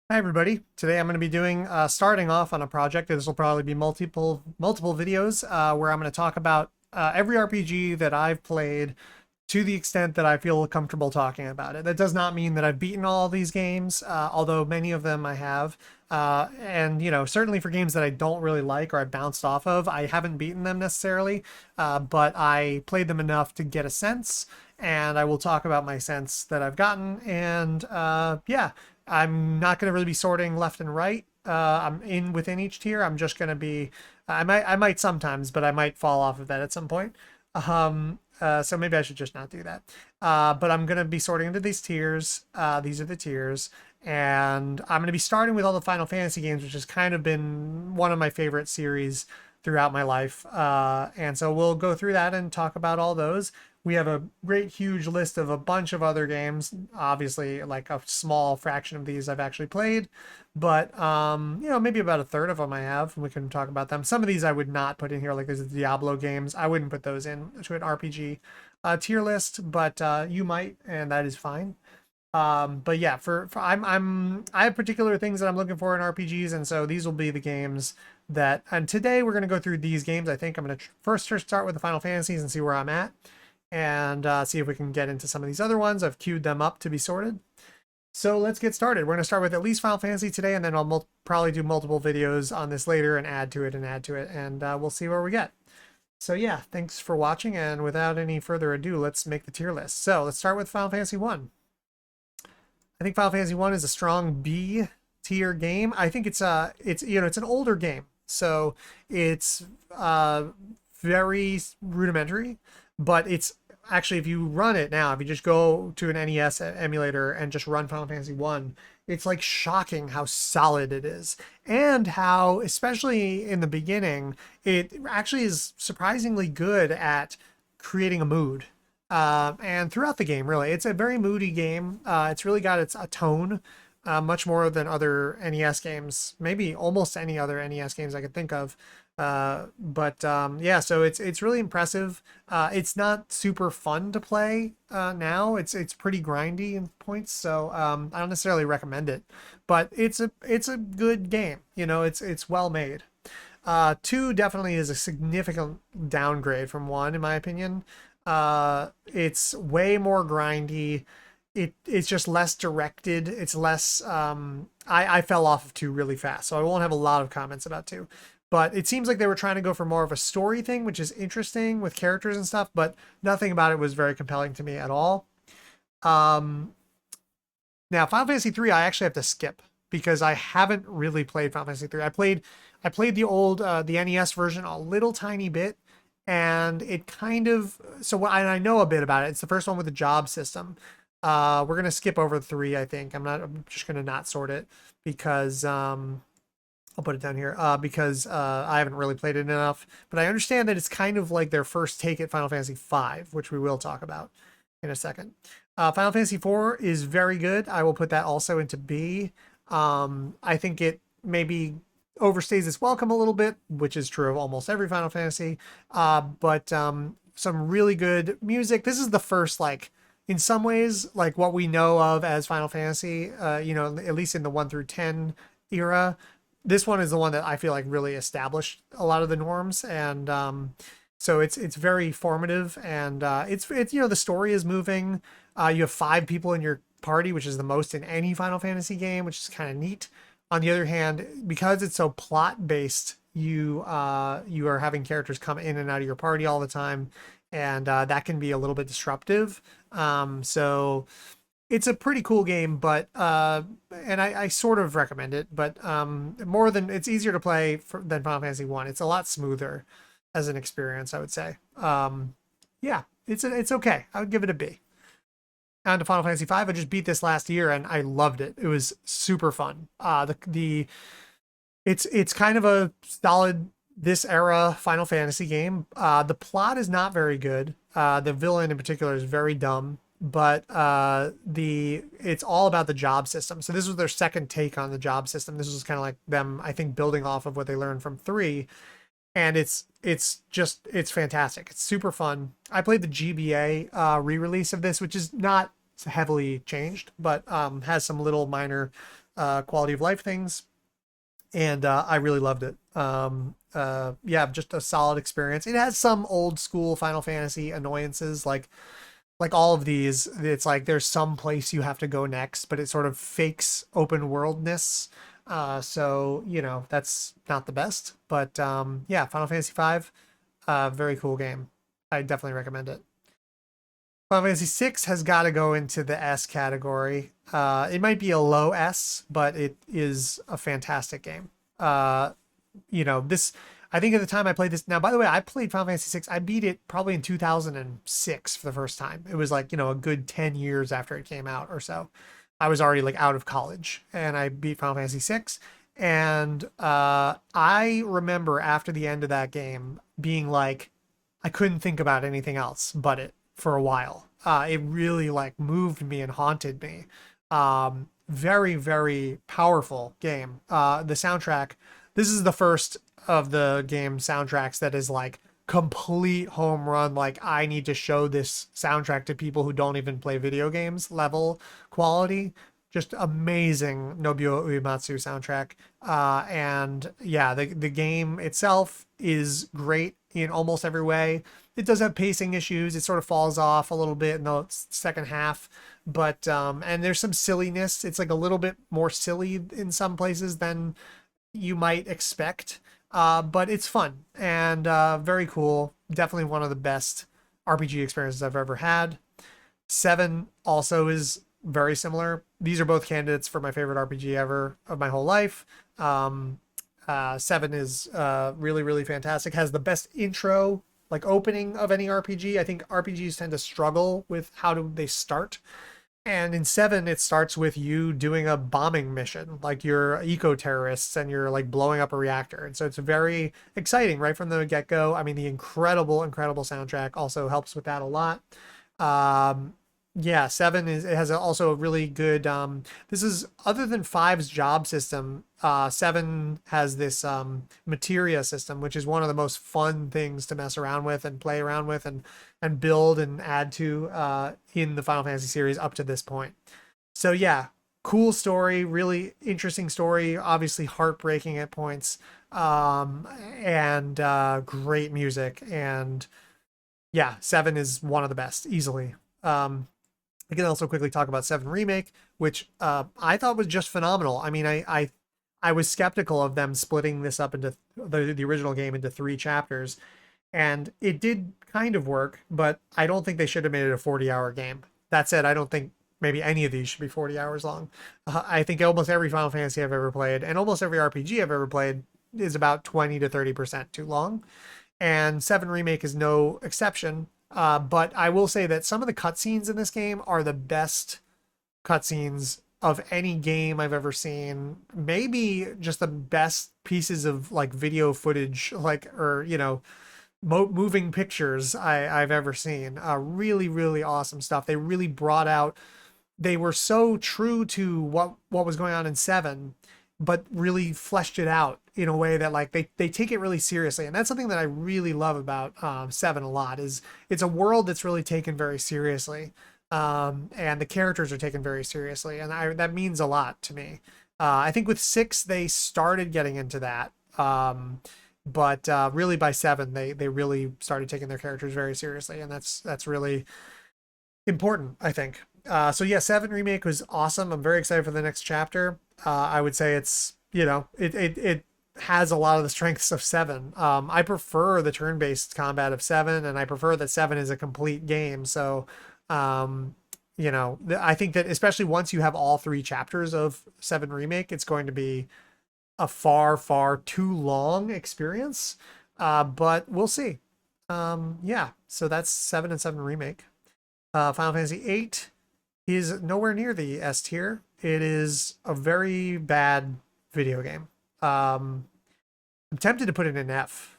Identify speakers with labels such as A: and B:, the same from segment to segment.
A: Hi everybody. Today I'm going to be doing starting off on a project. This will probably be multiple videos where I'm going to talk about every RPG that I've played to the extent that I feel comfortable talking about it. That does not mean that I've beaten all these games, although many of them I have. And certainly for games that I don't really like or I bounced off of, I haven't beaten them necessarily, but I played them enough to get a sense, and I will talk about my sense that I've gotten. And yeah, I'm not going to really be sorting left and right. I'm in within each tier. I'm just going to be. I might sometimes, but I might fall off of that at some point. So maybe I should just not do that. But I'm going to be sorting into these tiers. These are the tiers. And I'm going to be starting with all the Final Fantasy games, which has kind of been one of my favorite series throughout my life. And so we'll go through that and talk about all those. We have a great, huge list of a bunch of other games. Obviously, like a small fraction of these I've actually played, but maybe about a third of them I have. And we can talk about them. Some of these I would not put in here, like there's the Diablo games. I wouldn't put those in to an RPG tier list, but you might, and that is fine. But yeah, for I have particular things that I'm looking for in RPGs, and so these will be the games that. And today we're gonna go through these games. I think I'm gonna first start with the Final Fantasies and see where I'm at, and see if we can get into some of these other ones. I've queued them up to be sorted. So let's get started. We're going to start with at least Final Fantasy today, and then I'll probably do multiple videos on this later and add to it and add to it, and we'll see where we get. So yeah, thanks for watching, and without any further ado, let's make the tier list. So let's start with Final Fantasy 1. I think Final Fantasy 1 is a strong B tier game. I think it's it's an older game. So it's very rudimentary, but it's actually, if you run it now, if you just go to an NES emulator and just run Final Fantasy 1, it's like shocking how solid it is, and how, especially in the beginning, it actually is surprisingly good at creating a mood. And throughout the game, really, it's a very moody game. It's really got a tone, much more than other NES games, maybe almost any other NES games I could think of. But yeah, so it's really impressive. It's not super fun to play now. It's pretty grindy in points, so I don't necessarily recommend it. But it's a good game. It's well made. Two definitely is a significant downgrade from one, in my opinion. It's way more grindy. It's just less directed. It's less. I fell off of two really fast, so I won't have a lot of comments about two. But it seems like they were trying to go for more of a story thing, which is interesting with characters and stuff. But nothing about it was very compelling to me at all. Um, Now, Final Fantasy 3, I actually have to skip because I haven't really played Final Fantasy 3. I played the old the NES version a little tiny bit, and it kind of, and I know a bit about it. It's the first one with the job system. We're gonna skip over 3, I think. I'm just gonna not sort it because I'll put it down here because I haven't really played it enough. But I understand that it's kind of like their first take at Final Fantasy 5, which we will talk about in a second. Final Fantasy 4 is very good. I will put that also into B. I think it maybe overstays its welcome a little bit, which is true of almost every Final Fantasy. But some really good music. This is the first, like, in some ways, like what we know of as Final Fantasy, at least in the 1 through 10 era. This one is the one that I feel like really established a lot of the norms, and so it's very formative, and it's the story is moving. You have 5 people in your party, which is the most in any Final Fantasy game, which is kind of neat. On the other hand, because it's so plot based, you are having characters come in and out of your party all the time, and that can be a little bit disruptive. So it's a pretty cool game, but and I sort of recommend it, but more than it's easier to play than Final Fantasy 1. It's a lot smoother as an experience, I would say. Yeah, it's okay. I would give it a B. On to Final Fantasy 5. I just beat this last year and I loved it. It was super fun. It's kind of a solid this era Final Fantasy game. The plot is not very good. The villain in particular is very dumb, but the it's all about the job system. So this was their second take on the job system. This was kind of like them, I think, building off of what they learned from 3, and it's fantastic. It's super fun. I played the GBA re-release of this, which is not heavily changed, but has some little minor quality of life things, and I really loved it. Yeah, just a solid experience. It has some old school Final Fantasy annoyances, like all of these. It's like there's some place you have to go next, but it sort of fakes open worldness. So you know that's not the best, but yeah, Final Fantasy V, very cool game. I definitely recommend it. Final Fantasy VI has got to go into the S category. It might be a low S, but it is a fantastic game. Uh, you know, this, I think at the time I played this. Now, by the way, I played Final Fantasy VI. I beat it probably in 2006 for the first time. It was like, you know, a good 10 years after it came out or so. I was already like out of college and I beat Final Fantasy VI. And I remember after the end of that game being like, I couldn't think about anything else but it for a while. It really like moved me and haunted me. Very, very powerful game. The soundtrack, this is the first of the game soundtracks that is like complete home run. Like, I need to show this soundtrack to people who don't even play video games level quality. Just amazing Nobuo Uematsu soundtrack. And yeah, the game itself is great in almost every way. It does have pacing issues. It sort of falls off a little bit in the second half, but and there's some silliness. It's like a little bit more silly in some places than you might expect. But it's fun and very cool. Definitely one of the best RPG experiences I've ever had. Seven also is very similar. These are both candidates for my favorite RPG ever of my whole life. Seven is really, really fantastic. Has the best intro, like opening of any RPG. I think RPGs tend to struggle with how do they start. And in seven, it starts with you doing a bombing mission, like you're eco-terrorists and you're like blowing up a reactor. And so it's very exciting right from the get-go. I mean, the incredible, incredible soundtrack also helps with that a lot. Um, yeah, seven is, it has also a really good this is other than five's job system, seven has this materia system, which is one of the most fun things to mess around with and play around with and build and add to in the Final Fantasy series up to this point. So yeah, cool story, really interesting story, obviously heartbreaking at points, and great music. And yeah, seven is one of the best easily. I can also quickly talk about Seven Remake, which I thought was just phenomenal. I mean, I was skeptical of them splitting this up into the original game into three chapters, and it did kind of work, but I don't think they should have made it a 40-hour game. That said, I don't think maybe any of these should be 40 hours long. I think almost every Final Fantasy I've ever played and almost every RPG I've ever played is about 20 to 30% too long, and Seven Remake is no exception. But I will say that some of the cutscenes in this game are the best cutscenes of any game I've ever seen. Maybe just the best pieces of like video footage, like, or you know, moving pictures I've ever seen. Really, really awesome stuff. They really brought out. They were so true to what was going on in seven, but really fleshed it out in a way that like they take it really seriously. And that's something that I really love about seven a lot. Is it's a world that's really taken very seriously, and the characters are taken very seriously, and that means a lot to me. I think with six they started getting into that, but really by seven they really started taking their characters very seriously, and that's really important, I think. So yeah, seven remake was awesome. I'm very excited for the next chapter. I would say it's, you know, it has a lot of the strengths of seven. I prefer the turn-based combat of seven, and I prefer that seven is a complete game. So, you know, I think that especially once you have all three chapters of seven remake, it's going to be a far, far too long experience. But we'll see. Yeah, so that's seven and seven remake. Final Fantasy VIII is nowhere near the S tier. It is a very bad video game. I'm tempted to put it in F,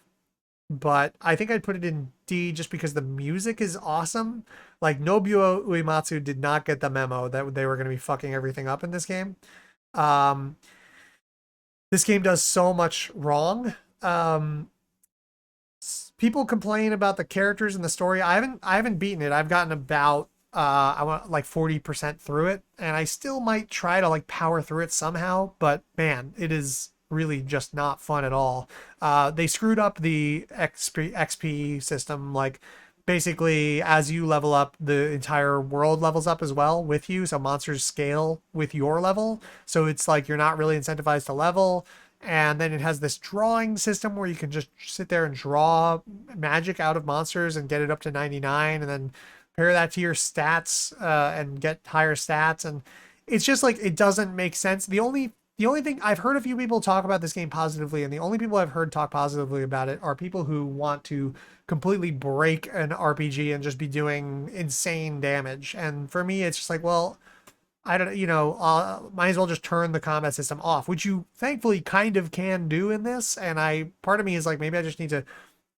A: but I think I'd put it in D just because the music is awesome. Like, Nobuo Uematsu did not get the memo that they were going to be fucking everything up in this game. This game does so much wrong. People complain about the characters and the story. I haven't beaten it. I've gotten about I want like 40% through it, and I still might try to like power through it somehow, but man, it is really just not fun at all. They screwed up the XP system. Like basically, as you level up, the entire world levels up as well with you. So monsters scale with your level. So it's like you're not really incentivized to level. And then it has this drawing system where you can just sit there and draw magic out of monsters and get it up to 99, and then pair that to your stats and get higher stats. And it's just like it doesn't make sense. The only thing I've heard a few people talk about this game positively, and the only people I've heard talk positively about it are people who want to completely break an RPG and just be doing insane damage. And for me, it's just like, well, I don't, might as well just turn the combat system off, which you thankfully kind of can do in this. And part of me is like, maybe I just need to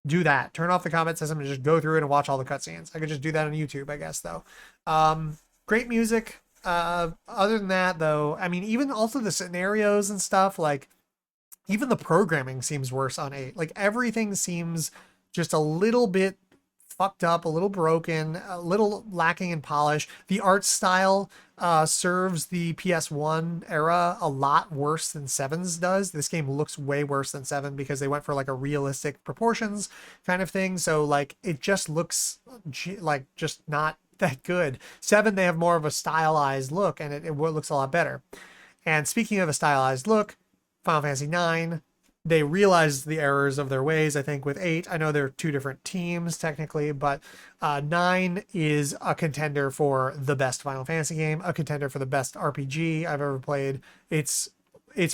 A: do that, turn off the combat system and just go through it and watch all the cutscenes. I could just do that on YouTube, I guess, though. Great music. Other than that, though, I mean, even also the scenarios and stuff, like even the programming seems worse on 8. Like everything seems just a little bit fucked up, a little broken, a little lacking in polish. The art style serves the PS1 era a lot worse than 7's does. This game looks way worse than 7 because they went for like a realistic proportions kind of thing. So like it just looks like just not that good. 7, they have more of a stylized look, and it looks a lot better. And speaking of a stylized look, Final Fantasy 9, they realized the errors of their ways, I think, with 8. I know they're two different teams technically, but 9 is a contender for the best Final Fantasy game, a contender for the best RPG I've ever played. It's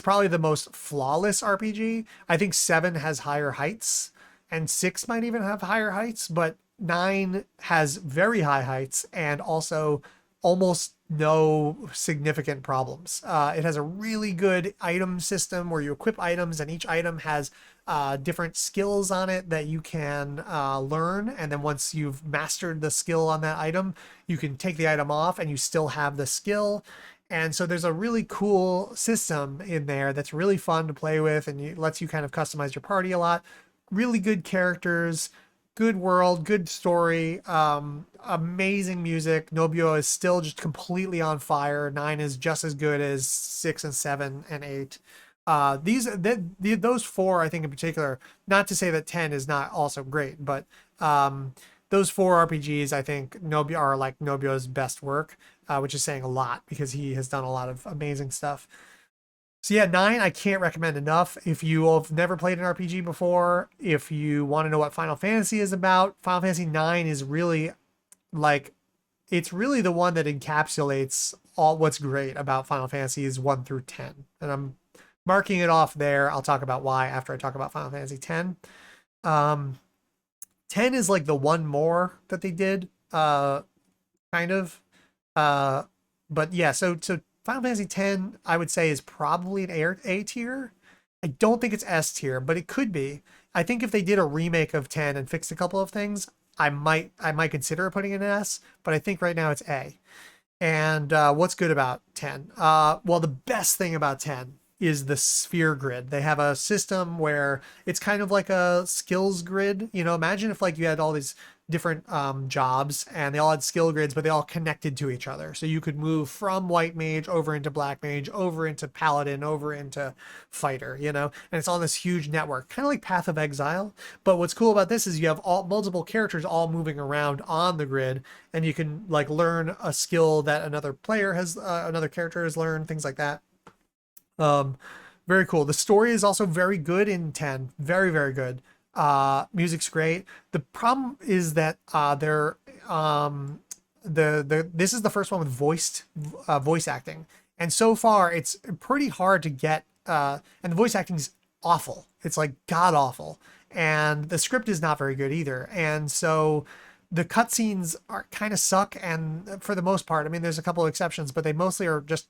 A: probably the most flawless RPG. I think 7 has higher heights, and 6 might even have higher heights, but 9 has very high heights and also almost no significant problems. It has a really good item system where you equip items, and each item has different skills on it that you can learn. And then once you've mastered the skill on that item, you can take the item off and you still have the skill. And so there's a really cool system in there that's really fun to play with, and it lets you kind of customize your party a lot. Really good characters, good world, good story, amazing music. Nobuo is still just completely on fire. 9 is just as good as 6 and 7 and 8. Those 4, I think in particular, not to say that 10 is not also great, but those 4 RPGs, I think are like Nobuo's best work, which is saying a lot because he has done a lot of amazing stuff. So yeah, 9, I can't recommend enough. If you have never played an RPG before, if you want to know what Final Fantasy is about, Final Fantasy 9 is really like, it's really the one that encapsulates all what's great about Final Fantasies 1 through 10. And I'm marking it off there. I'll talk about why after I talk about Final Fantasy 10. 10 is like the one more that they did, kind of. But yeah, so Final Fantasy X, I would say, is probably an A tier. I don't think it's S tier, but it could be. I think if they did a remake of 10 and fixed a couple of things, I might consider putting it in S, but I think right now it's A. And what's good about 10? Well, the best thing about 10 is the sphere grid. They have a system where it's kind of like a skills grid. Imagine if like you had all these different jobs and they all had skill grids, but they all connected to each other. So you could move from white mage over into black mage, over into paladin, over into fighter, and it's on this huge network, kind of like Path of Exile. But what's cool about this is you have multiple characters all moving around on the grid, and you can like learn a skill that another character has learned, things like that. Very cool. The story is also very good in 10. Very, very good. Music's great. The problem is that this is the first one with voice acting, and so far it's pretty hard to get. And the voice acting's awful. It's like god awful, and the script is not very good either. And so the cutscenes are kind of suck. And for the most part, I mean, there's a couple of exceptions, but they mostly are just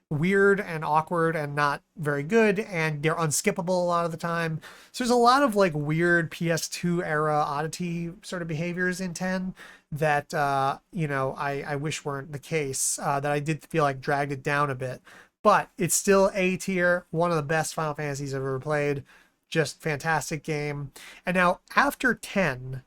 A: weird and awkward and not very good, and they're unskippable a lot of the time. So there's a lot of like weird PS2 era oddity sort of behaviors in 10 that I wish weren't the case, that I did feel like dragged it down a bit. But it's still A tier, one of the best Final Fantasies I've ever played. Just fantastic game. And now after 10,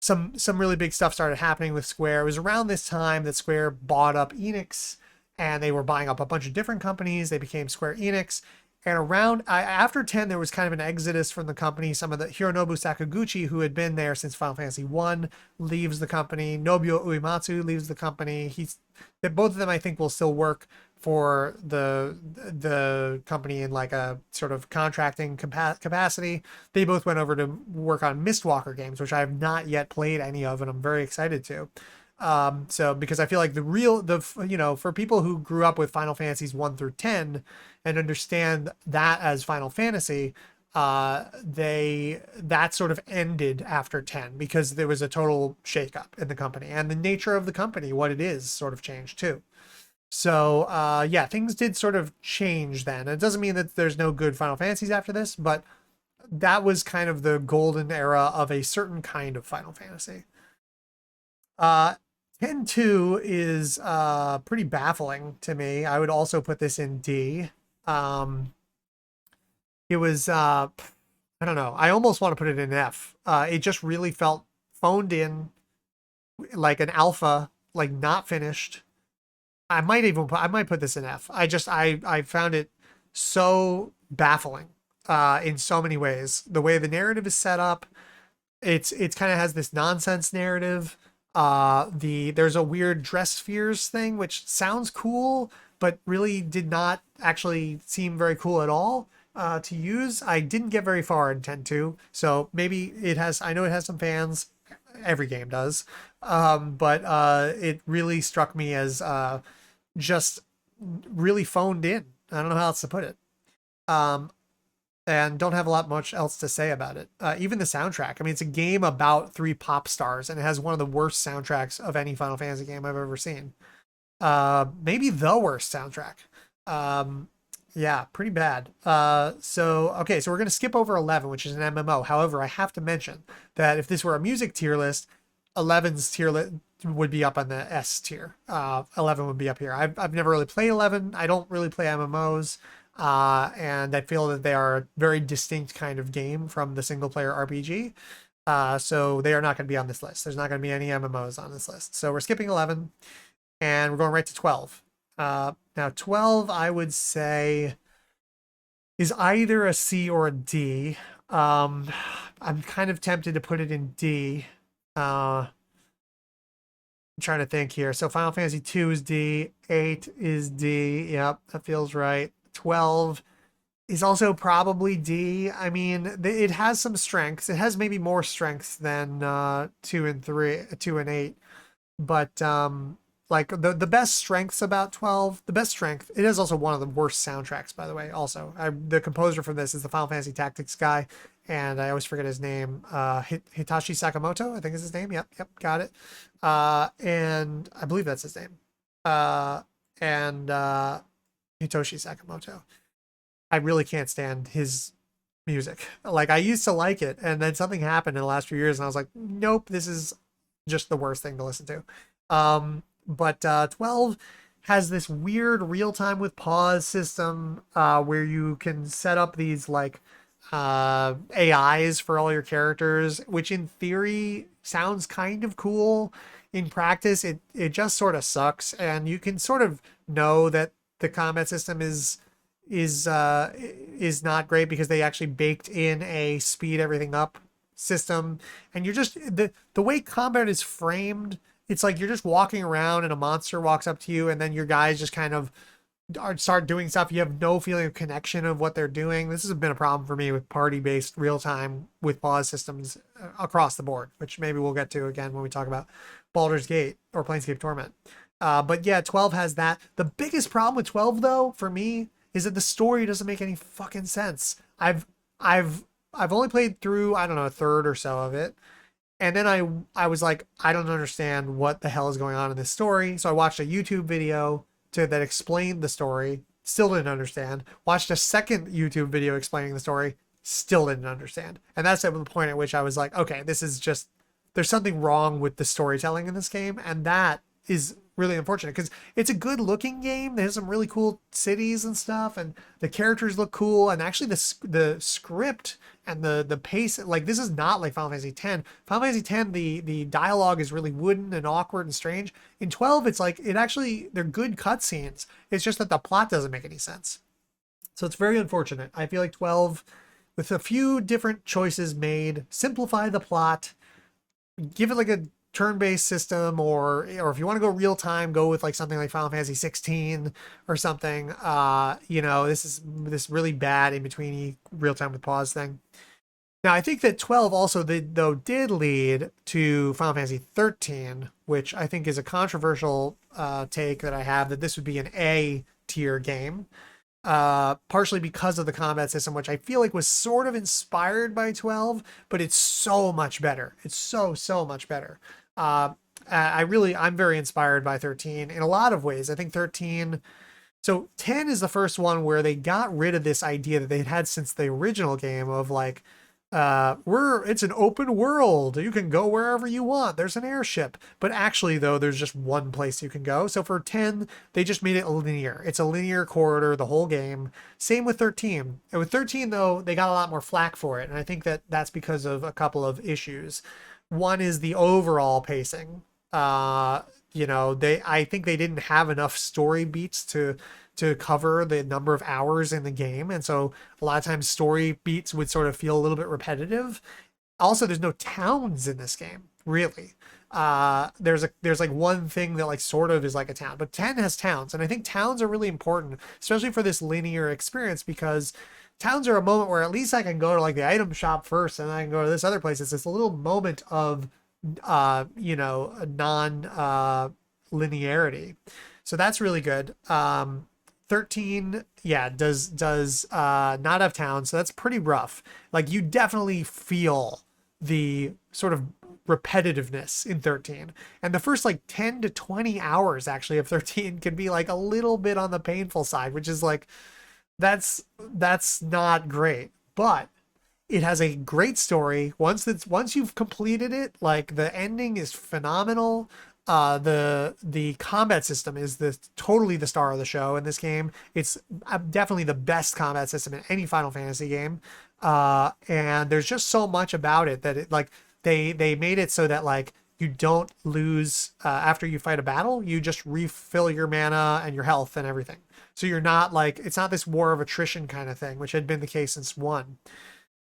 A: some really big stuff started happening with Square. It was around this time that Square bought up Enix, and they were buying up a bunch of different companies. They became Square Enix. And around after 10, there was kind of an exodus from the company. Some of the Hironobu Sakaguchi, who had been there since Final Fantasy 1, leaves the company. Nobuo Uematsu leaves the company. Both of them, I think, will still work for the company in like a sort of contracting capacity. They both went over to work on Mistwalker games, which I have not yet played any of, and I'm very excited to. So because I feel like for people who grew up with Final Fantasies 1 through 10 and understand that as Final Fantasy, that sort of ended after 10 because there was a total shakeup in the company, and the nature of the company, what it is, sort of changed too. So yeah, things did sort of change then. It doesn't mean that there's no good Final Fantasies after this, but that was kind of the golden era of a certain kind of Final Fantasy. 10-2 is pretty baffling to me. I would also put this in D. It was I don't know. I almost want to put it in F. It just really felt phoned in, like an alpha, like not finished. I might put this in F. I found it so baffling in so many ways. The way the narrative is set up, it's kind of has this nonsense narrative. There's a weird dress spheres thing, which sounds cool, but really did not actually seem very cool at all to use. I didn't get very far in 10-2, so maybe it has. I know it has some fans. Every game does, but it really struck me as just really phoned in. I don't know how else to put it. And don't have a lot much else to say about it. Even the soundtrack. I mean, it's a game about 3 pop stars, and it has one of the worst soundtracks of any Final Fantasy game I've ever seen. Maybe the worst soundtrack. Yeah, pretty bad. Okay, so we're gonna skip over 11, which is an MMO. However, I have to mention that if this were a music tier list, 11's tier list would be up on the S tier. 11 would be up here. I've never really played 11. I don't really play MMOs. And I feel that they are a very distinct kind of game from the single player RPG. So they are not going to be on this list. There's not going to be any MMOs on this list. So we're skipping 11 and we're going right to 12. Now 12, I would say, is either a C or a D. I'm kind of tempted to put it in D. I'm trying to think here. So Final Fantasy 2 is D, 8 is D. Yep, that feels right. 12 is also probably D. I mean, it has some strengths. It has maybe more strengths than 2 and 8. But like the best strengths about 12, the best strength, it is also one of the worst soundtracks, by the way. Also, the composer for this is the Final Fantasy Tactics guy, and I always forget his name. Hitachi Sakamoto, I think is his name. Yep, got it. And I believe that's his name. And Hitoshi Sakamoto. I really can't stand his music. Like, I used to like it, and then something happened in the last few years, and I was like, nope, this is just the worst thing to listen to. But 12 has this weird real time with pause system where you can set up these like AIs for all your characters, which in theory sounds kind of cool. In practice, it just sort of sucks, and you can sort of know that the combat system is not great because they actually baked in a speed everything up system, and you're just the way combat is framed, it's like you're just walking around and a monster walks up to you, and then your guys just kind of start doing stuff. You have no feeling of connection of what they're doing. This has been a problem for me with party-based real-time with pause systems across the board, which maybe we'll get to again when we talk about Baldur's Gate or Planescape Torment. But yeah, 12 has that. The biggest problem with 12 though, for me, is that the story doesn't make any fucking sense. I've only played through, I don't know, a third or so of it. And then I was like, I don't understand what the hell is going on in this story. So I watched a YouTube video that explained the story. Still didn't understand. Watched a second YouTube video explaining the story. Still didn't understand. And that's at the point at which I was like, okay, this is just, there's something wrong with the storytelling in this game. And that is really unfortunate because it's a good looking game. There's some really cool cities and stuff, and the characters look cool. And actually, the script and the pace, like this is not like Final Fantasy X. Final Fantasy X, the dialogue is really wooden and awkward and strange. In 12, it's like they're good cutscenes. It's just that the plot doesn't make any sense. So it's very unfortunate. I feel like 12, with a few different choices made, simplify the plot, give it like a turn-based system, or if you want to go real time, go with like something like Final Fantasy 16 or something. This really bad in between real time with pause thing. Now I think that 12 also though did lead to Final Fantasy 13, which I think is a controversial take that I have, that this would be an A tier game. Partially because of the combat system, which I feel like was sort of inspired by 12, but it's so much better. It's so much better. I'm very inspired by 13 in a lot of ways. I think 13, so 10 is the first one where they got rid of this idea that they'd had since the original game of like, it's an open world. You can go wherever you want. There's an airship. But actually, though, there's just one place you can go. So for 10, they just made it linear. It's a linear corridor the whole game. Same with 13. And with 13, though, they got a lot more flack for it. And I think that that's because of a couple of issues. One is the overall pacing. I think they didn't have enough story beats to cover the number of hours in the game. And so a lot of times story beats would sort of feel a little bit repetitive. Also, there's no towns in this game, really. There's like one thing that like sort of is like a town, but 10 has towns. And I think towns are really important, especially for this linear experience, because towns are a moment where at least I can go to like the item shop first and then I can go to this other place. It's this little moment of, linearity. So that's really good. 13, yeah, does not have towns, so that's pretty rough. Like you definitely feel the sort of repetitiveness in 13, and the first like 10 to 20 hours actually of 13 can be like a little bit on the painful side, which is like that's not great, but it has a great story. Once you've completed it, like the ending is phenomenal. The combat system is totally the star of the show in this game. It's definitely the best combat system in any Final Fantasy game. And there's just so much about it that it like they made it so that like you don't lose after you fight a battle. You just refill your mana and your health and everything. So you're not like, it's not this war of attrition kind of thing, which had been the case since 1.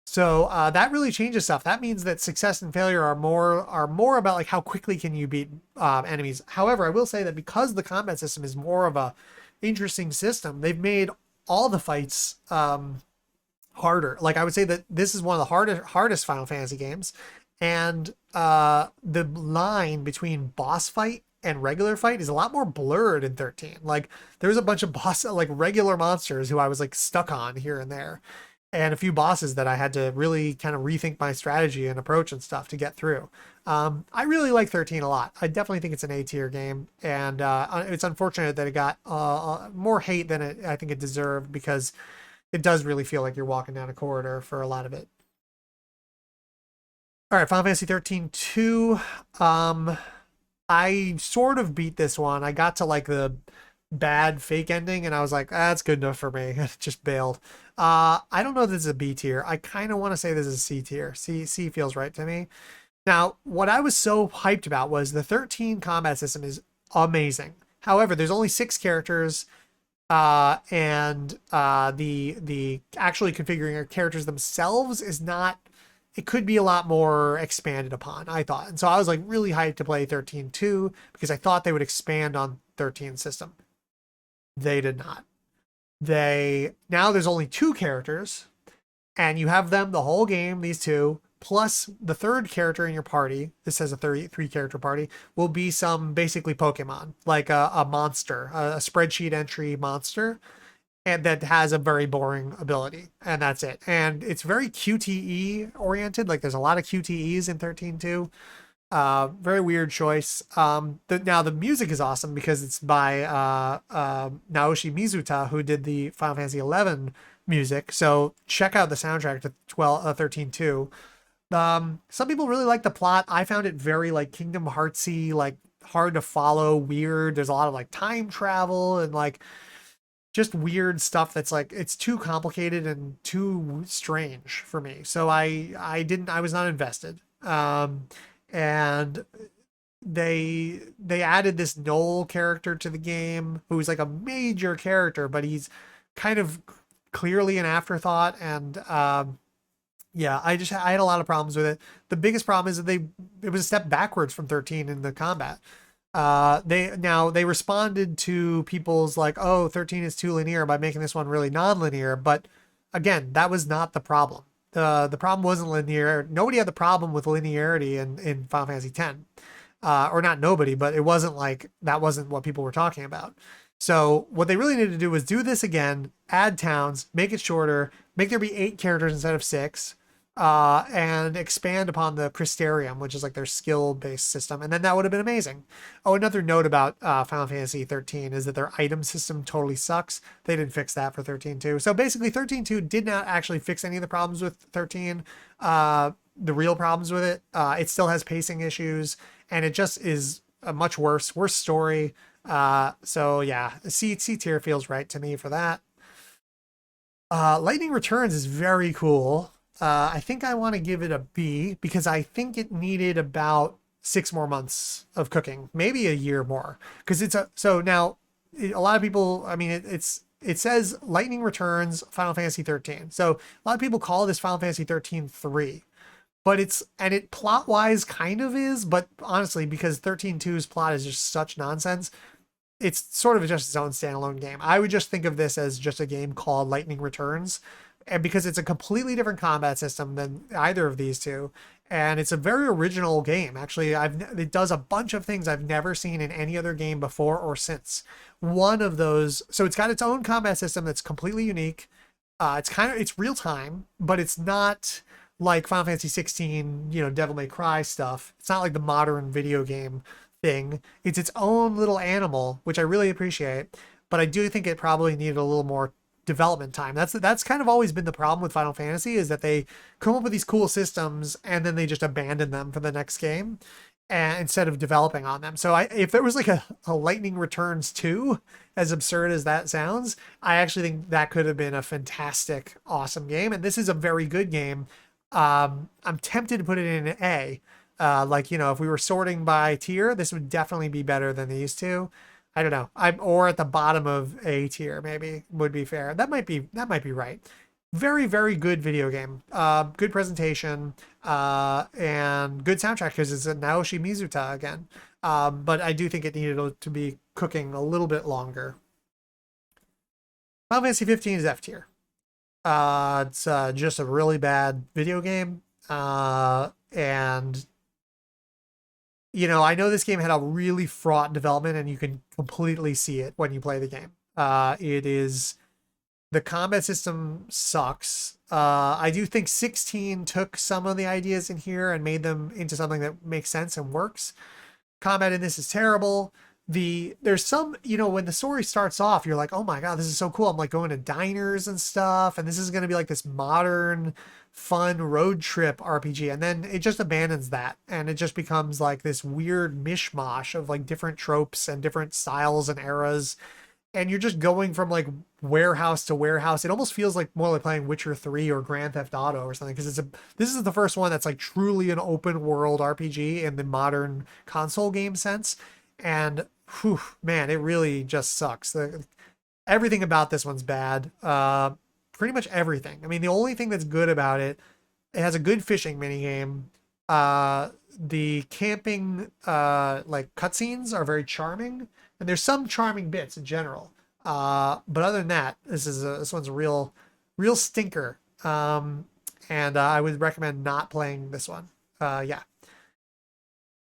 A: So that really changes stuff. That means that success and failure are more about like how quickly can you beat enemies. However, I will say that because the combat system is more of a interesting system, they've made all the fights harder. Like I would say that this is one of the hardest Final Fantasy games, and the line between boss fight and regular fight is a lot more blurred in 13. Like there's a bunch of like regular monsters who I was like stuck on here and there, and a few bosses that I had to really kind of rethink my strategy and approach and stuff to get through. I really like 13 a lot. I definitely think it's an A tier game, and it's unfortunate that it got more hate than I think it deserved, because it does really feel like you're walking down a corridor for a lot of it. All right, Final Fantasy 13 2. I sort of beat this one. I got to like the bad fake ending and I was like, that's good enough for me. Just bailed. I don't know if this is a B tier. I kind of want to say this is a C tier. C feels right to me. Now, what I was so hyped about was the 13 combat system is amazing. However, there's only 6 characters, and the actually configuring your characters themselves is not. It could be a lot more expanded upon, I thought. And so I was like really hyped to play 13.2 because I thought they would expand on 13 system. They did not. Now there's only 2 characters, and you have them the whole game, these 2, plus the 3rd character in your party. This has a 3 character party, will be some basically Pokemon, like a monster, a spreadsheet entry monster, and that has a very boring ability, and that's it. And it's very QTE oriented. Like there's a lot of QTEs in 13.2. Very weird choice. Now the music is awesome because it's by Naoshi Mizuta, who did the Final Fantasy 11 music. So check out the soundtrack to 13.2. Some people really like the plot. I found it very like Kingdom Heartsy, like hard to follow, weird. There's a lot of like time travel and like just weird stuff that's like it's too complicated and too strange for me. So I was not invested. And they added this Noel character to the game who's like a major character, but he's kind of clearly an afterthought. And yeah, I had a lot of problems with it. The biggest problem is that it was a step backwards from 13 in the combat. They responded to people's like, oh, 13 is too linear by making this one really non-linear, but again, that was not the problem. The problem wasn't linear. Nobody had the problem with linearity in Final Fantasy X. Or not nobody, but it wasn't like that wasn't what people were talking about. So what they really needed to do was do this again, add towns, make it shorter, make there be 8 characters instead of 6, and expand upon the Crystarium, which is like their skill-based system, and then that would have been amazing. Oh, another note about Final Fantasy 13 is that their item system totally sucks. They didn't fix that for 13 too. So basically 13.2 did not actually fix any of the problems with 13. The real problems with it. It still has pacing issues, and it just is a much worse story. So yeah, C tier feels right to me for that. Lightning Returns is very cool. I think I want to give it a B because I think it needed about 6 more months of cooking, maybe a year more. Because so now a lot of people, I mean, it says Lightning Returns Final Fantasy 13. So a lot of people call this Final Fantasy 13 3. But it plot wise kind of is, but honestly, because 13.2's plot is just such nonsense, it's sort of just its own standalone game. I would just think of this as just a game called Lightning Returns. And because it's a completely different combat system than either of these two. And it's a very original game. Actually, it does a bunch of things I've never seen in any other game before or since. One of those, so it's got its own combat system that's completely unique. It's real time, but it's not like Final Fantasy 16, Devil May Cry stuff. It's not like the modern video game thing. It's its own little animal, which I really appreciate. But I do think it probably needed a little more development time. That's kind of always been the problem with Final Fantasy is that they come up with these cool systems and then they just abandon them for the next game and instead of developing on them. So if there was like a Lightning Returns 2, as absurd as that sounds, I actually think that could have been a fantastic, awesome game. And this is a very good game. I'm tempted to put it in an A. If we were sorting by tier, this would definitely be better than these two. I don't know. Or at the bottom of A tier, maybe would be fair. That might be right. Very, very good video game. Good presentation, and good soundtrack because it's a Naoshi Mizuta again. But I do think it needed to be cooking a little bit longer. Final Fantasy 15 is F tier. It's just a really bad video game. And I know this game had a really fraught development and you can completely see it when you play the game. The combat system sucks. I do think 16 took some of the ideas in here and made them into something that makes sense and works. Combat in this is terrible. There's some, when the story starts off, you're like, oh my God, this is so cool. I'm like going to diners and stuff. And this is going to be like this modern, fun road trip RPG. And then it just abandons that. And it just becomes like this weird mishmash of like different tropes and different styles and eras. And you're just going from like warehouse to warehouse. It almost feels like more like playing Witcher 3 or Grand Theft Auto or something. Because this is the first one that's like truly an open world RPG in the modern console game sense. And whew, man, it really just sucks. Everything about this one's bad. Pretty much everything. I mean, the only thing that's good about it has a good fishing minigame. The camping like cutscenes are very charming, and there's some charming bits in general. But other than that, this one's a real stinker. And I would recommend not playing this one. Yeah.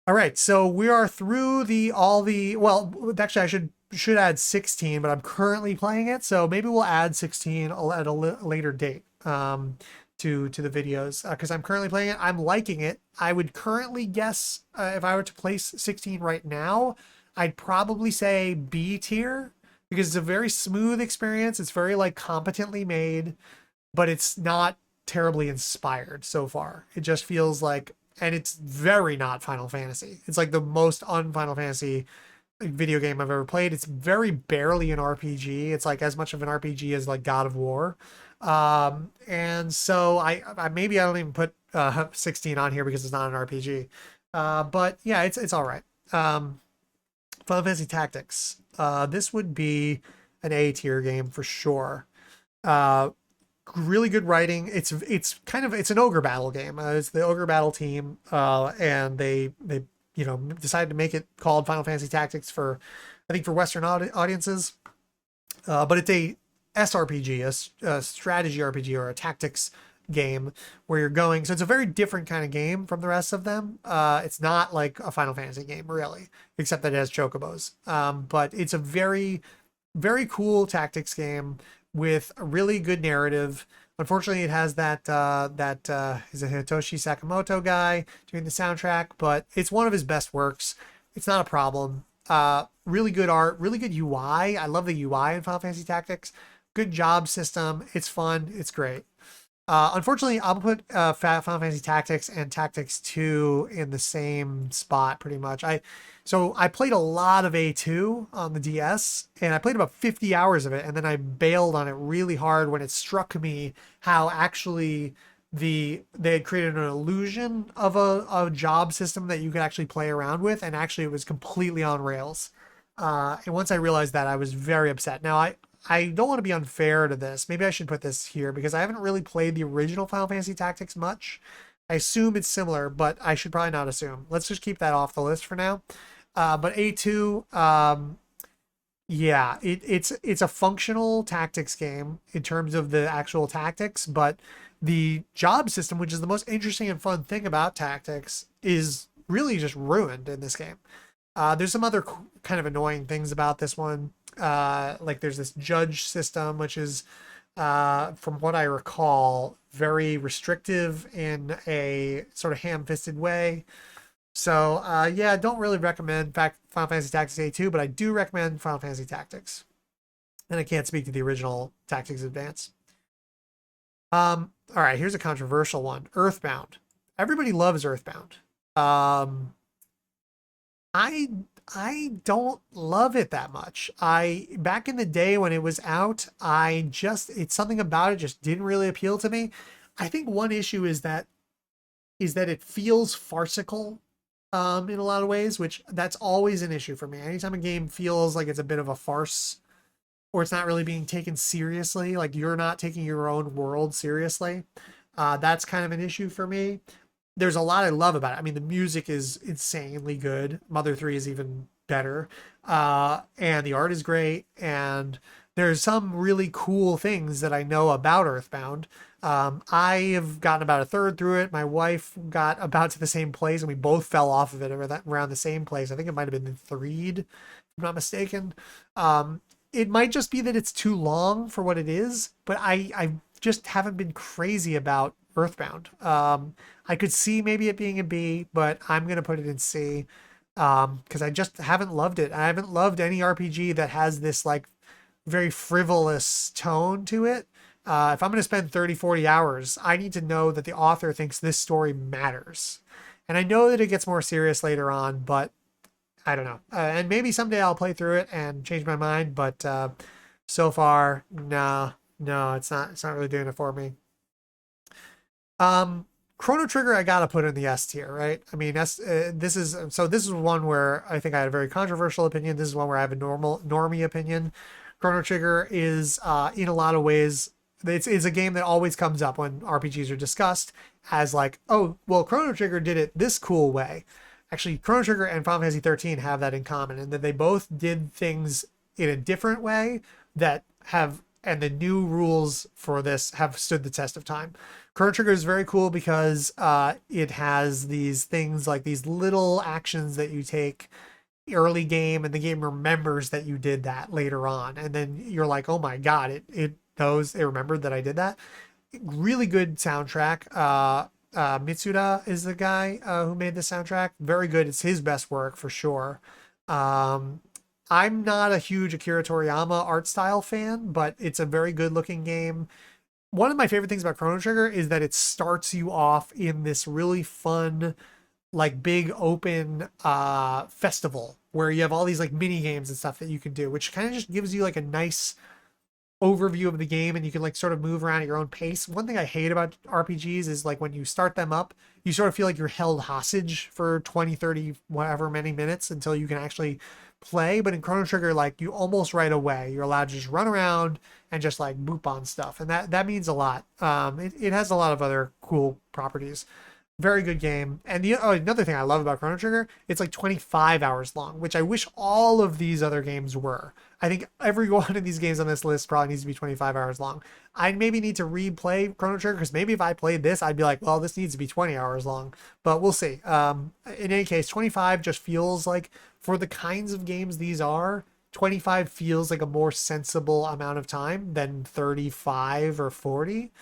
A: All right, so we are through well, actually I should add 16, but I'm currently playing it, so maybe we'll add 16 at a later date to the videos because I'm currently playing it. I'm liking it. I would currently guess if I were to place 16 right now, I'd probably say B tier because it's a very smooth experience. It's very like competently made, but it's not terribly inspired so far. It just feels like and it's very not Final Fantasy. It's like the most un-Final Fantasy video game I've ever played. It's very barely an RPG. It's like as much of an RPG as like God of War. And so I maybe I don't even put 16 on here because it's not an RPG. But yeah, it's all right. Final Fantasy Tactics. This would be an A tier game for sure. Uh, really good writing. It's kind of it's an ogre battle game. It's the ogre battle team, and they decided to make it called Final Fantasy Tactics for I think for Western audiences. But it's a SRPG, a strategy RPG or a tactics game where you're going. So it's a very different kind of game from the rest of them. It's not like a Final Fantasy game really, except that it has chocobos. But it's a very, very cool tactics game with a really good narrative. Unfortunately, it has that is a Hitoshi Sakamoto guy doing the soundtrack, but it's one of his best works. It's not a problem. Really good art, really good UI. I love the UI in Final Fantasy Tactics. Good job system. It's fun. It's great. Unfortunately, I'll put Final Fantasy Tactics and Tactics 2 in the same spot pretty much. So I played a lot of A2 on the DS, and I played about 50 hours of it, and then I bailed on it really hard when it struck me how actually they had created an illusion of a job system that you could actually play around with, and actually it was completely on rails. And once I realized that, I was very upset. Now I don't want to be unfair to this. Maybe I should put this here because I haven't really played the original Final Fantasy Tactics much. I assume it's similar, but I should probably not assume. Let's just keep that off the list for now. But A2, yeah, it's a functional tactics game in terms of the actual tactics, but the job system, which is the most interesting and fun thing about tactics, is really just ruined in this game. There's some other kind of annoying things about this one. Like there's this judge system, which is, from what I recall, very restrictive in a sort of ham-fisted way. So yeah, don't really recommend Final Fantasy Tactics A2, but I do recommend Final Fantasy Tactics. And I can't speak to the original Tactics Advance. All right, here's a controversial one. Earthbound. Everybody loves Earthbound. I I don't love it that much. I back in the day when it was out, it's something about it just didn't really appeal to me. I think one issue is that it feels farcical in a lot of ways, which that's always an issue for me. Anytime a game feels like it's a bit of a farce or it's not really being taken seriously, like you're not taking your own world seriously, that's kind of an issue for me. There's a lot I love about it. I mean, the music is insanely good. Mother 3 is even better. And the art is great. And there's some really cool things that I know about Earthbound. I have gotten about a third through it. My wife got about to the same place, and we both fell off of it around the same place. I think it might have been the Threed, if I'm not mistaken. It might just be that it's too long for what it is, but I just haven't been crazy about Earthbound. I could see maybe it being a B, but I'm gonna put it in C because I just haven't loved it. I haven't loved any RPG that has this like very frivolous tone to it. If I'm going to spend 30, 40 hours, I need to know that the author thinks this story matters. And I know that it gets more serious later on, but I don't know. And maybe someday I'll play through it and change my mind, but so far, no, no, it's not really doing it for me. Chrono Trigger, I gotta put in the S tier, right? I mean, this is one where I think I had a very controversial opinion. This is one where I have a normie opinion. Chrono Trigger is, in a lot of ways, it's a game that always comes up when RPGs are discussed as like, oh, well, Chrono Trigger did it this cool way. Actually, Chrono Trigger and Final Fantasy 13 have that in common, and that they both did things in a different way that have, and the new rules for this have stood the test of time. Chrono Trigger is very cool because it has these things like these little actions that you take early game, and the game remembers that you did that later on, and then you're like, oh my god, it remembered that I did that. Really good soundtrack. Mitsuda is the guy who made the soundtrack. Very good. It's his best work for sure. I'm not a huge Akira Toriyama art style fan, but it's a very good looking game. one of my favorite things about Chrono Trigger is that it starts you off in this really fun, like big open festival where you have all these like mini games and stuff that you can do, which kind of just gives you like a nice overview of the game, and you can like sort of move around at your own pace. One thing I hate about RPGs is like when you start them up, you sort of feel like you're held hostage for 20, 30, whatever many minutes until you can actually play. But in Chrono Trigger, like you almost right away, you're allowed to just run around and just like boop on stuff. And that means a lot. It has a lot of other cool properties. Very good game. And another thing I love about Chrono Trigger, it's like 25 hours long, which I wish all of these other games were. I think every one of these games on this list probably needs to be 25 hours long. I maybe need to replay Chrono Trigger because maybe if I played this, I'd be like, well, this needs to be 20 hours long. But we'll see. In any case, 25 just feels like, for the kinds of games these are, 25 feels like a more sensible amount of time than 35 or 40.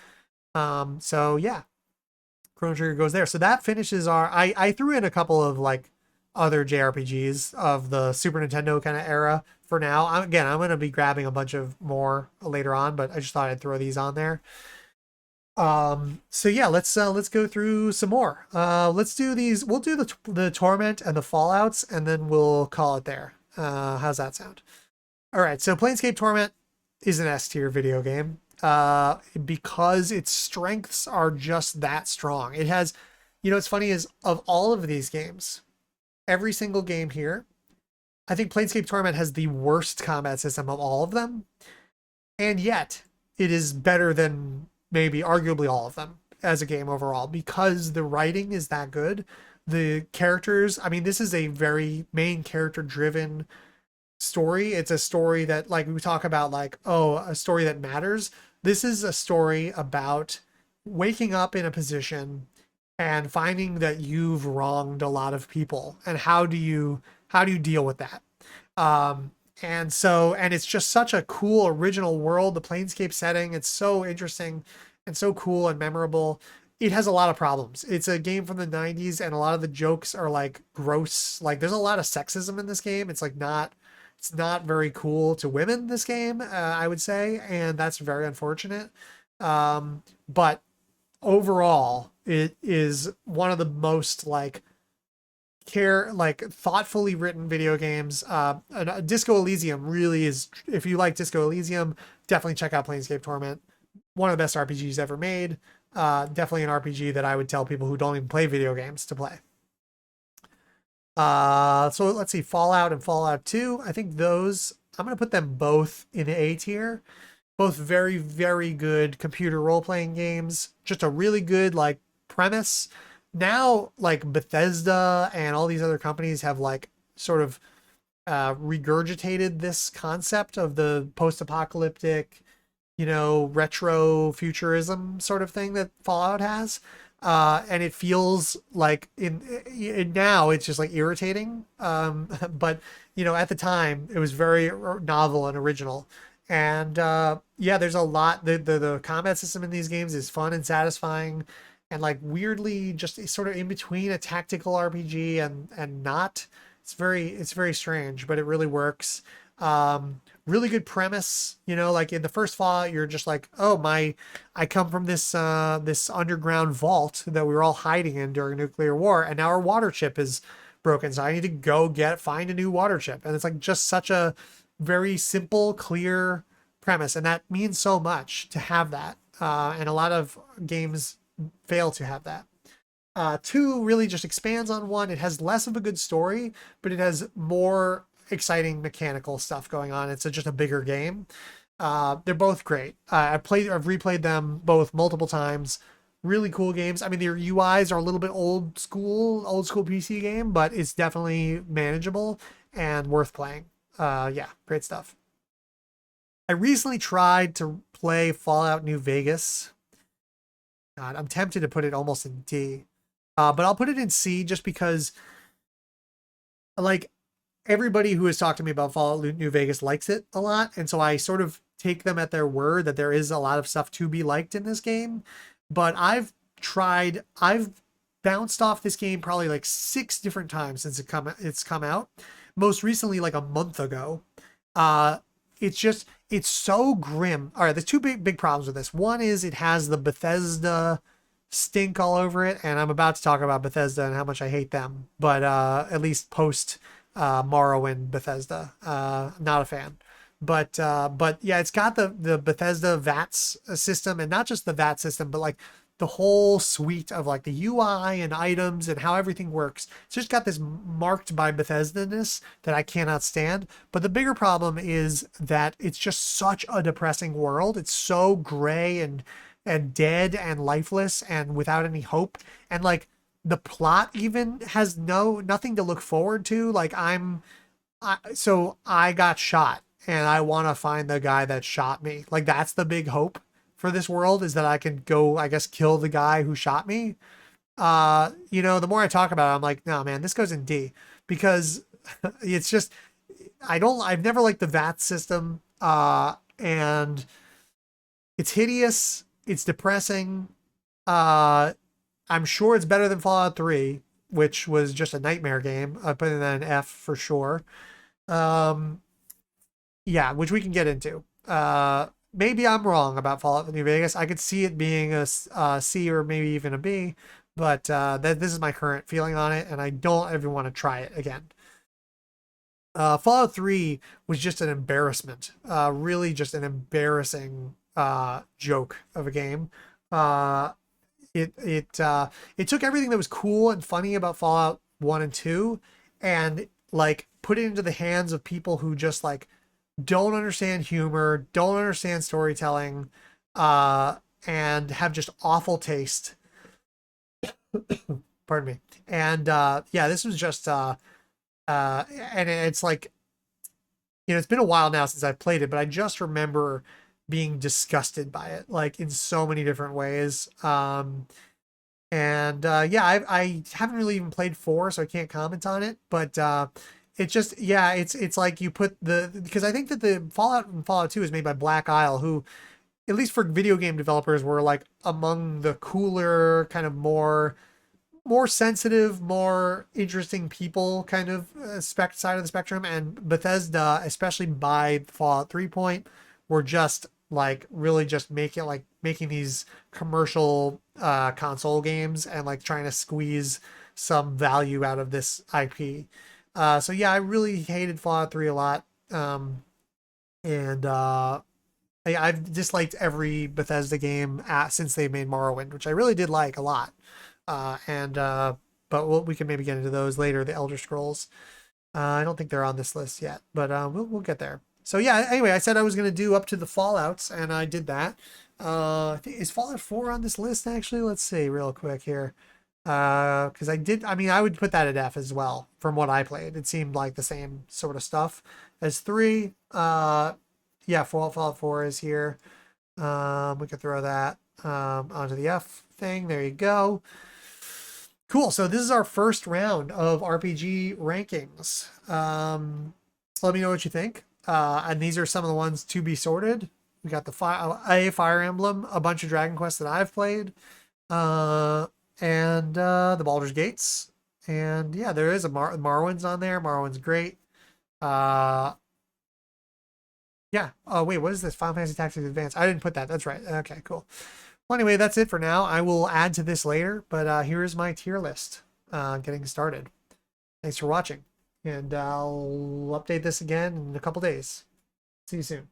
A: So yeah, Chrono Trigger goes there. So that finishes our. I threw in a couple of like other JRPGs of the Super Nintendo kind of era for now. I'm going to be grabbing a bunch of more later on, but I just thought I'd throw these on there. So yeah, let's go through some more. Let's do these. We'll do the Torment and the Fallouts, and then we'll call it there. How's that sound? All right. So Planescape Torment is an S tier video game. Because its strengths are just that strong. It has, what's funny is of all of these games, every single game here, I think Planescape Torment has the worst combat system of all of them. And yet it is better than maybe arguably all of them as a game overall, because the writing is that good. The characters, I mean, this is a very main character driven story. It's a story that, like, we talk about, like, oh, a story that matters. This is a story about waking up in a position and finding that you've wronged a lot of people, and how do you deal with that. And it's just such a cool original world, the Planescape setting. It's so interesting and so cool and memorable. It has a lot of problems. It's a game from the 90s, and a lot of the jokes are like gross. Like, there's a lot of sexism in this game. It's like it's not very cool to women, this game, I would say, and that's very unfortunate. But overall, it is one of the most like thoughtfully written video games. Disco Elysium really is. If you like Disco Elysium, definitely check out Planescape Torment. One of the best RPGs ever made. Definitely an RPG that I would tell people who don't even play video games to play. So let's see, Fallout and Fallout 2. I think those, I'm going to put them both in A tier. Both very, very good computer role-playing games. Just a really good, like, premise. Now, like, Bethesda and all these other companies have, like, sort of regurgitated this concept of the post-apocalyptic, retro futurism sort of thing that Fallout has. And it feels like now it's just like irritating. But at the time it was very novel and original. And yeah, there's a lot. The combat system in these games is fun and satisfying, and like weirdly just sort of in between a tactical RPG and not. It's very strange, but it really works. Really good premise, like in the first Fallout, you're just like, oh, I come from this underground vault that we were all hiding in during nuclear war, and now our water chip is broken, so I need to go find a new water chip. And it's like just such a very simple, clear premise, and that means so much to have that. And a lot of games fail to have that. 2 really just expands on 1. It has less of a good story, but it has more exciting mechanical stuff going on. It's just a bigger game. They're both great. I've replayed them both multiple times. Really cool games. I mean, their UIs are a little bit old school PC game, but it's definitely manageable and worth playing. Yeah, great stuff. I recently tried to play Fallout New Vegas. God, I'm tempted to put it almost in D. But I'll put it in C just because, like, everybody who has talked to me about Fallout New Vegas likes it a lot. And so I sort of take them at their word that there is a lot of stuff to be liked in this game. But I've bounced off this game probably like 6 different times since it's come out. Most recently, like a month ago. it's so grim. All right, there's two big problems with this. One is it has the Bethesda stink all over it, and I'm about to talk about Bethesda and how much I hate them. But at least post Morrowind Bethesda, not a fan. But yeah, it's got the Bethesda VATS system, and not just the VAT system, but like the whole suite of like the UI and items and how everything works. It's just got this marked by Bethesda-ness that I cannot stand. But the bigger problem is that it's just such a depressing world. It's so gray and dead and lifeless and without any hope. And like the plot even has nothing to look forward to. Like so I got shot and I want to find the guy that shot me. Like that's the big hope for this world, is that I can go, I guess, kill the guy who shot me. You know, the more I talk about it, I'm like, no, man, this goes in D, because it's just, I've never liked the VAT system. And it's hideous. It's depressing. I'm sure it's better than Fallout 3, which was just a nightmare game. I put in an F for sure. Yeah, which we can get into. Maybe I'm wrong about Fallout New Vegas. I could see it being a C or maybe even a B, but this is my current feeling on it, and I don't ever want to try it again. Fallout 3 was just an embarrassment. Really just an embarrassing joke of a game. It took everything that was cool and funny about Fallout 1 and 2 and like put it into the hands of people who just like don't understand humor, don't understand storytelling, and have just awful taste. Pardon me. And yeah, this was just and it's like, you know, it's been a while now since I've played it, but I just remember being disgusted by it, like in so many different ways. And yeah, I haven't really even played 4, so I can't comment on it, but it's just, yeah, it's like you put because I think that the Fallout 2 is made by Black Isle, who, at least for video game developers, were like among the cooler, kind of more sensitive, more interesting people, kind of side of the spectrum. And Bethesda, especially by Fallout 3 point, were just like really just making these commercial console games and like trying to squeeze some value out of this IP. So yeah, I really hated Fallout 3 a lot. And I've disliked every Bethesda game since they made Morrowind, which I really did like a lot. But we can maybe get into those later. The Elder Scrolls. I don't think they're on this list yet, but we'll get there. So yeah, anyway, I said I was going to do up to the Fallouts, and I did that. Is Fallout 4 on this list, actually? Let's see real quick here. Because I would put that at F as well, from what I played. It seemed like the same sort of stuff as 3. Yeah, Fallout 4 is here. We could throw that onto the F thing. There you go. Cool. So this is our first round of RPG rankings. Let me know what you think. And these are some of the ones to be sorted. We got the Fire Emblem, a bunch of Dragon Quest that I've played, and the Baldur's Gates. And yeah, there is a Morrowind's on there. Morrowind's great. Yeah. Oh, wait, what is this? Final Fantasy Tactics Advance. I didn't put that. That's right. Okay, cool. Well, anyway, that's it for now. I will add to this later, but here is my tier list getting started. Thanks for watching, and I'll update this again in a couple days. See you soon.